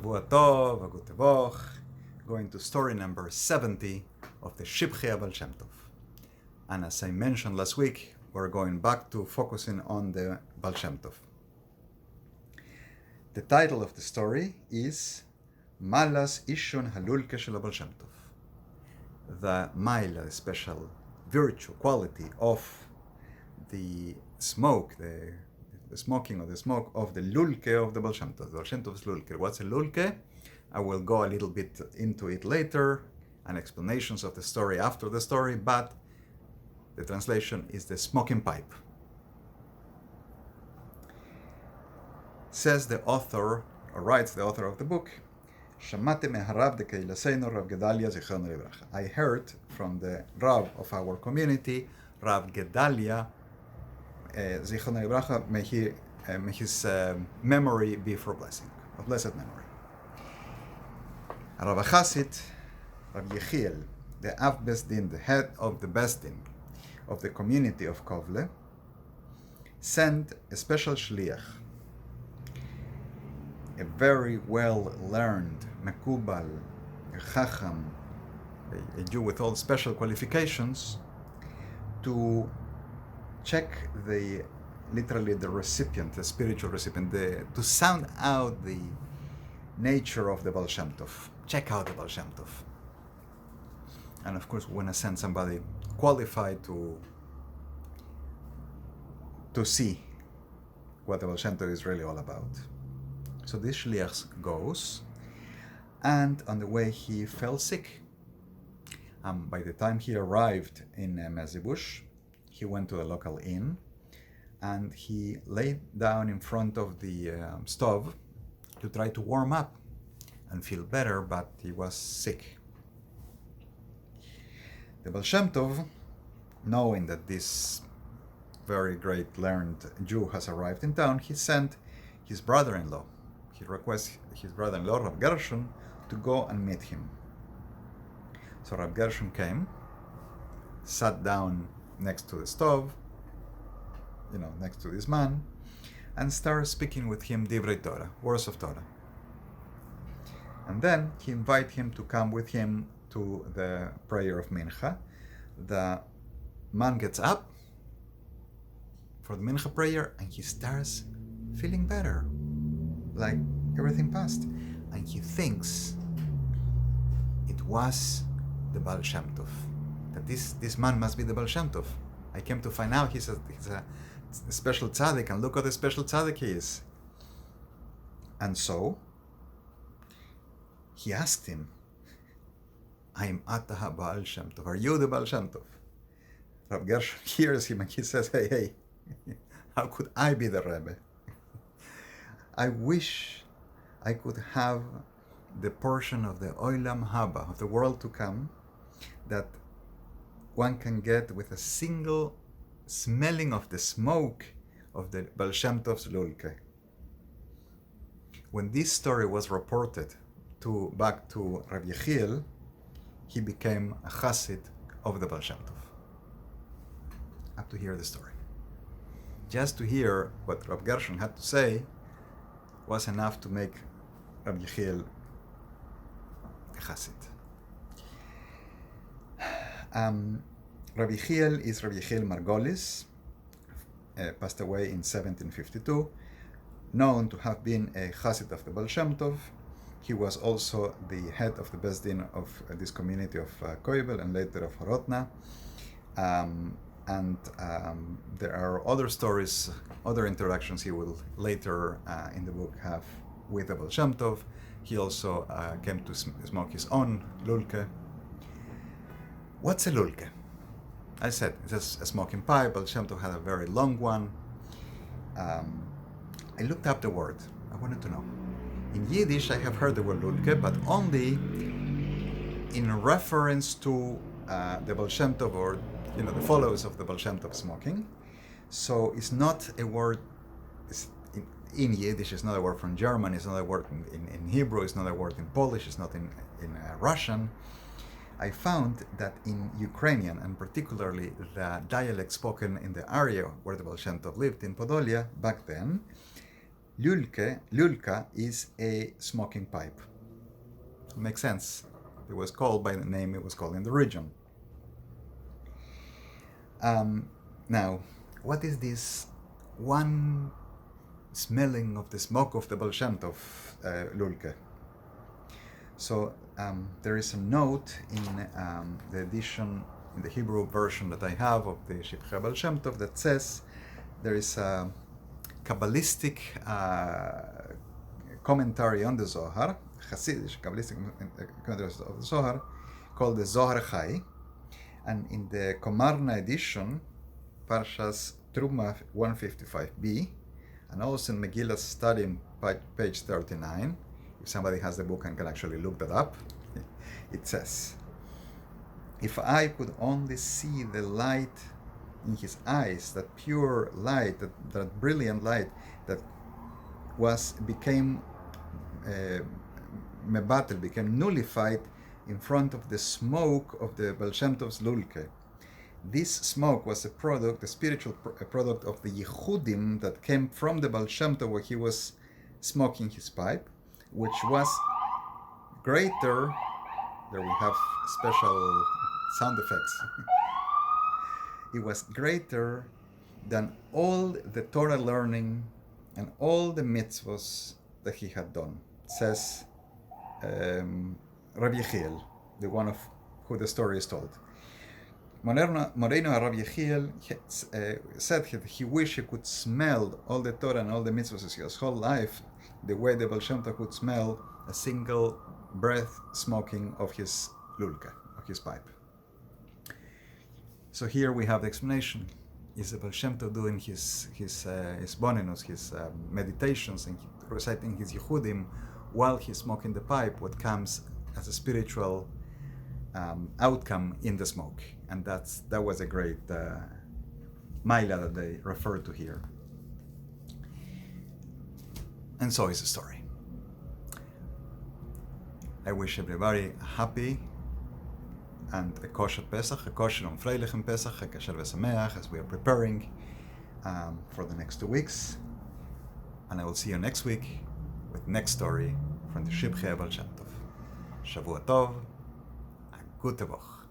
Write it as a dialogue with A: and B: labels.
A: Shavua Tov, Gute Woch, going to story number 70 of the Shivchei Baal Shem Tov. And as I mentioned last week, we're going back to focusing on the Baal Shem Tov. The title of the story is Malas Ishon Lulke shel Baal Shem Tov. The Maila, the special virtue, quality of the smoke, the smoking or the smoke of the Lulke of the Baal Shem Tov. The Baal Shem Tov's Lulke. What's a Lulke? I will go a little bit into it later, and explanations of the story after the story, but the translation is the smoking pipe. Says the author, or writes the author of the book, I heard from the Rav of our community, Rav Gedalia, Zichrono Livracha, may his memory be for blessing, of blessed memory. Rav Chassid, Rav Yechiel, the Av Besdin, the head of the Besdin of the community of Kovle, sent a special shliach, a very well-learned, Mekubal, a Chacham, a Jew with all special qualifications, to check literally the recipient, the spiritual recipient, to sound out the nature of the Baal Shem Tov. Check out the Baal Shem Tov. And of course, we want to send somebody qualified to see what the Baal Shem Tov is really all about. So this shliach goes, and on the way he fell sick. By the time he arrived in Mezibush, he went to a local inn, and he laid down in front of the stove to try to warm up and feel better, but he was sick. The Baal Shem Tov, knowing that this very great learned Jew has arrived in town, he sent his brother-in-law. He requests his brother-in-law, Rav Gershon, to go and meet him. So Rav Gershon came, sat down next to the stove, next to this man, and started speaking with him Divrei Torah, words of Torah. And then he invited him to come with him to the prayer of Mincha. The man gets up for the Mincha prayer, and he starts feeling better, like everything passed. And he thinks it was the Baal Shem Tov, that this man must be the Baal Shem Tov. I came to find out he's a special tzaddik, and look what a special tzaddik he is. And so he asked him, I'm at the haBaal Shem Tov. Are you the Baal Shem Tov? Rav Gershon hears him and he says, hey, how could I be the Rebbe? I wish I could have the portion of the Olam Haba, of the world to come, that one can get with a single smelling of the smoke of the Baal Shem Tov's Lulke. When this story was reported back to Rav Yechiel, he became a chassid of the Baal Shem Tov. Have to hear the story. Just to hear what Rav Gershon had to say was enough to make Rav Yechiel a chassid. Rav Yechiel is Rav Yechiel Margolis, passed away in 1752, known to have been a chassid of the Baal Shem Tov. He was also the head of the Besdin of this community of Koibel and later of Horotna. There are other stories, other interactions he will later in the book have with the Baal Shem Tov. He also came to smoke his own Lulke. What's a Lulke? I said it's a smoking pipe. Baal Shem Tov had a very long one. I looked up the word. I wanted to know. In Yiddish, I have heard the word Lulke, but only in reference to the Baal Shem Tov, or the followers of the Baal Shem Tov smoking. So it's not a word in Yiddish. It's not a word from German. It's not a word in Hebrew. It's not a word in Polish. It's not in Russian. I found that in Ukrainian, and particularly the dialect spoken in the area where the Baal Shem Tov lived, in Podolia, back then, Lulke is a smoking pipe. Makes sense. It was called by the name it was called in the region. Now, what is this one smelling of the smoke of the Baal Shem Tov, Lulke? So there is a note in the edition, in the Hebrew version that I have of the Shivchei Baal Shem Tov, that says there is a Kabbalistic commentary on the Zohar, Hasidic Kabbalistic commentary of the Zohar, called the Zohar Chai, and in the Komarna edition, Parshas Truma 155b, and also in Megillah Study, page 39, if somebody has the book and can actually look that up, it says, if I could only see the light in his eyes, that pure light, that brilliant light that became mebatel, became nullified in front of the smoke of the Baal Shem Tov's Lulke. This smoke was a spiritual product of the Yehudim that came from the Baal Shem Tov, where he was smoking his pipe, which was greater. There we have special sound effects. It was greater than all the Torah learning and all the mitzvahs that he had done, says Rabbi Yechiel, the one of who the story is told. Moreno Rabbi Yechiel said that he wished he could smell all the Torah and all the mitzvahs his whole life, the way the Baal Shem Tov could smell a single breath smoking of his lulke, of his pipe. So here we have the explanation. Is the Baal Shem Tov doing his boninus, his meditations, and reciting his yichudim while he's smoking the pipe, what comes as a spiritual outcome in the smoke. And that was a great maila that they refer to here. And so is the story. I wish everybody a happy and a kosher Pesach, a kosher and freilichen Pesach, a kasher v'sameach, as we are preparing for the next 2 weeks. And I will see you next week with next story from the Shivchei Baal Shem Tov. Shavua Tov, a gute Woche.